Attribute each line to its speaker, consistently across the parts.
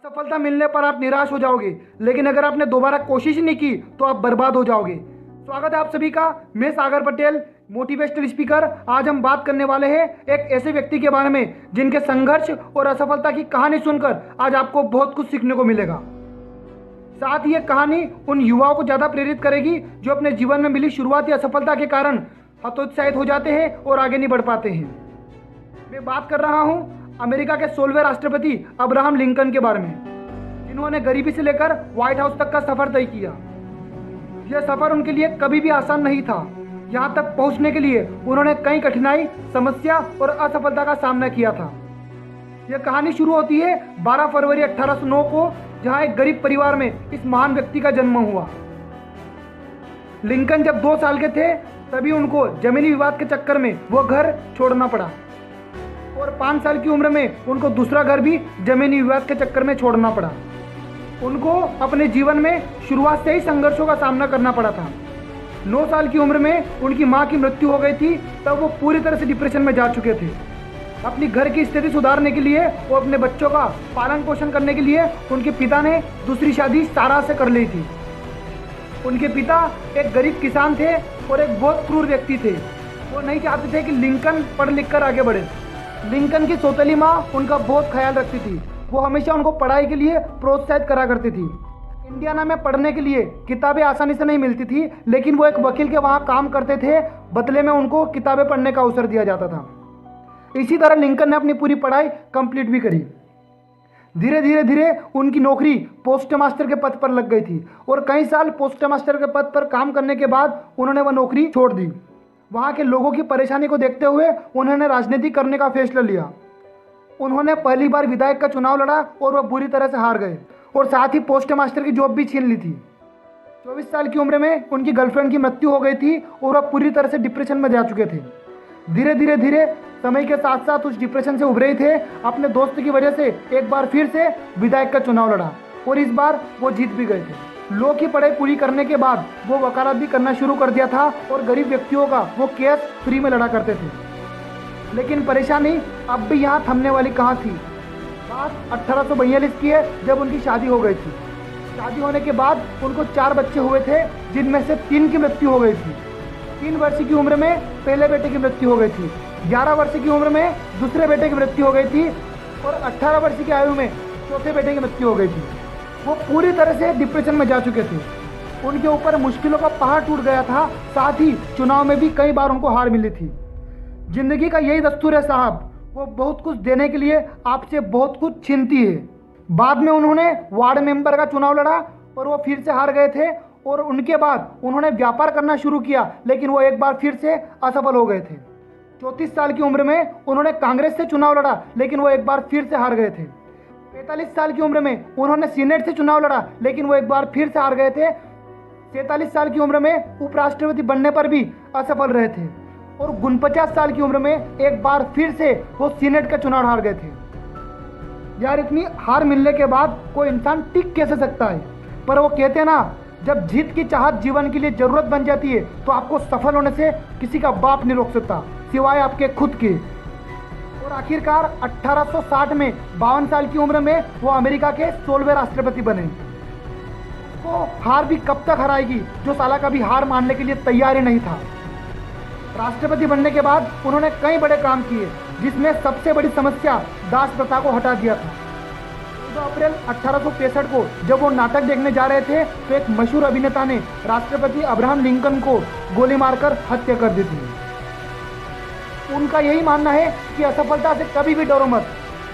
Speaker 1: असफलता मिलने पर आप निराश हो जाओगे, लेकिन अगर आपने दोबारा कोशिश नहीं की तो आप बर्बाद हो जाओगे। स्वागत है आप सभी का, मैं सागर पटेल, मोटिवेशनल स्पीकर। आज हम बात करने वाले हैं एक ऐसे व्यक्ति के बारे में जिनके संघर्ष और असफलता की कहानी सुनकर आज आपको बहुत कुछ सीखने को मिलेगा। साथ ही ये कहानी उन युवाओं को ज़्यादा प्रेरित करेगी जो अपने जीवन में मिली शुरुआती असफलता के कारण हतोत्साहित हो जाते हैं और आगे नहीं बढ़ पाते हैं। मैं बात कर रहा हूँ अमेरिका के 16वें राष्ट्रपति अब्राहम लिंकन के बारे में, जिन्होंने गरीबी से लेकर व्हाइट हाउस तक का सफर तय किया। यह सफर उनके लिए कभी भी आसान नहीं था। यहाँ तक पहुँचने के लिए उन्होंने कई कठिनाई, समस्या और असफलता का सामना किया था। यह कहानी शुरू होती है 12 फरवरी 1809 को, जहाँ एक गरीब परिवार में इस महान व्यक्ति का जन्म हुआ। लिंकन जब 2 साल के थे तभी उनको जमीनी विवाद के चक्कर में वो घर छोड़ना पड़ा और 5 साल की उम्र में उनको दूसरा घर भी जमीनी विवाद के चक्कर में छोड़ना पड़ा। उनको अपने जीवन में शुरुआत से ही संघर्षों का सामना करना पड़ा था। 9 साल की उम्र में उनकी मां की मृत्यु हो गई थी, तब वो पूरी तरह से डिप्रेशन में जा चुके थे। अपनी घर की स्थिति सुधारने के लिए और अपने बच्चों का पालन पोषण करने के लिए उनके पिता ने दूसरी शादी सारा से कर ली थी। उनके पिता एक गरीब किसान थे और एक बहुत क्रूर व्यक्ति थे। वो नहीं चाहते थे कि लिंकन पढ़ लिख कर आगे बढ़े। लिंकन की सौतेली माँ उनका बहुत ख्याल रखती थी। वो हमेशा उनको पढ़ाई के लिए प्रोत्साहित करा करती थी। इंडियाना में पढ़ने के लिए किताबें आसानी से नहीं मिलती थी, लेकिन वो एक वकील के वहाँ काम करते थे, बदले में उनको किताबें पढ़ने का अवसर दिया जाता था। इसी तरह लिंकन ने अपनी पूरी पढ़ाई कंप्लीट भी करी। धीरे धीरे उनकी नौकरी पोस्ट मास्टर के पद पर लग गई थी और कई साल पोस्ट मास्टर के पद पर काम करने के बाद उन्होंने वह नौकरी छोड़ दी। वहाँ के लोगों की परेशानी को देखते हुए उन्होंने राजनीति करने का फैसला लिया। उन्होंने पहली बार विधायक का चुनाव लड़ा और वह बुरी तरह से हार गए और साथ ही पोस्ट मास्टर की जॉब भी छीन ली थी। 24 साल की उम्र में उनकी गर्लफ्रेंड की मृत्यु हो गई थी और वह पूरी तरह से डिप्रेशन में जा चुके थे। धीरे समय के साथ साथ उस डिप्रेशन से उभरे थे। अपने दोस्त की वजह से एक बार फिर से विधायक का चुनाव लड़ा और इस बार वो जीत भी गए थे। लॉ की पढ़ाई पूरी करने के बाद वो वकालत भी करना शुरू कर दिया था और गरीब व्यक्तियों का वो केस फ्री में लड़ा करते थे। लेकिन परेशानी अब भी यहाँ थमने वाली कहाँ थी। बात 1842 की है, जब उनकी शादी हो गई थी। शादी होने के बाद उनको 4 बच्चे हुए थे, जिनमें से 3 की मृत्यु हो गई थी। 3 वर्ष की उम्र में पहले बेटे की मृत्यु हो गई थी, 11 वर्ष की उम्र में दूसरे बेटे की मृत्यु हो गई थी और 18 वर्ष की आयु में चौथे बेटे की मृत्यु हो गई थी। वो पूरी तरह से डिप्रेशन में जा चुके थे। उनके ऊपर मुश्किलों का पहाड़ टूट गया था। साथ ही चुनाव में भी कई बार उनको हार मिली थी। जिंदगी का यही दस्तूर है साहब, वो बहुत कुछ देने के लिए आपसे बहुत कुछ छीनती है। बाद में उन्होंने वार्ड मेंबर का चुनाव लड़ा और वो फिर से हार गए थे और उनके बाद उन्होंने व्यापार करना शुरू किया, लेकिन वो एक बार फिर से असफल हो गए थे। 34 साल की उम्र में उन्होंने कांग्रेस से चुनाव लड़ा, लेकिन वो एक बार फिर से हार गए थे। 45 साल की उम्र में उन्होंने सीनेट से चुनाव लड़ा, लेकिन वो एक बार फिर से हार गए थे। 47 साल की उम्र में उपराष्ट्रपति बनने पर भी असफल रहे थे और 49 साल की उम्र में एक बार फिर से वो सीनेट का चुनाव हार गए थे। यार, इतनी हार मिलने के बाद कोई इंसान टिक कैसे सकता है? पर वो कहते हैं ना, जब जीत की चाहत जीवन के लिए जरूरत बन जाती है तो आपको सफल होने से किसी का बाप नहीं रोक सकता, सिवाय आपके खुद के। और आखिरकार 1860 में 52 साल की उम्र में वो अमेरिका के 16वें राष्ट्रपति बने। वो हार भी कब तक हराएगी, जो साला कभी हार मानने के लिए तैयार ही नहीं था। राष्ट्रपति बनने के बाद उन्होंने कई बड़े काम किए, जिसमें सबसे बड़ी समस्या दास प्रथा को हटा दिया था। 14 अप्रैल 1865 को जब वो नाटक देखने जा रहे थे तो एक मशहूर अभिनेता ने राष्ट्रपति अब्राहम लिंकन को गोली मारकर हत्या कर दी थी। उनका यही मानना है कि असफलता से कभी भी डरो मत।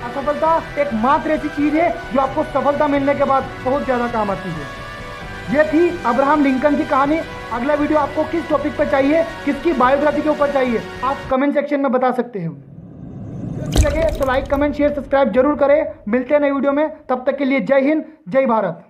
Speaker 1: असफलता एक मात्र ऐसी चीज है जो आपको सफलता मिलने के बाद बहुत ज़्यादा काम आती है। ये थी अब्राहम लिंकन की कहानी। अगला वीडियो आपको किस टॉपिक पर चाहिए, किसकी बायोग्राफी के ऊपर चाहिए, आप कमेंट सेक्शन में बता सकते हैं। अच्छी लगे तो लाइक, कमेंट, शेयर, सब्सक्राइब जरूर करें। मिलते हैं नए वीडियो में, तब तक के लिए जय हिंद, जय भारत।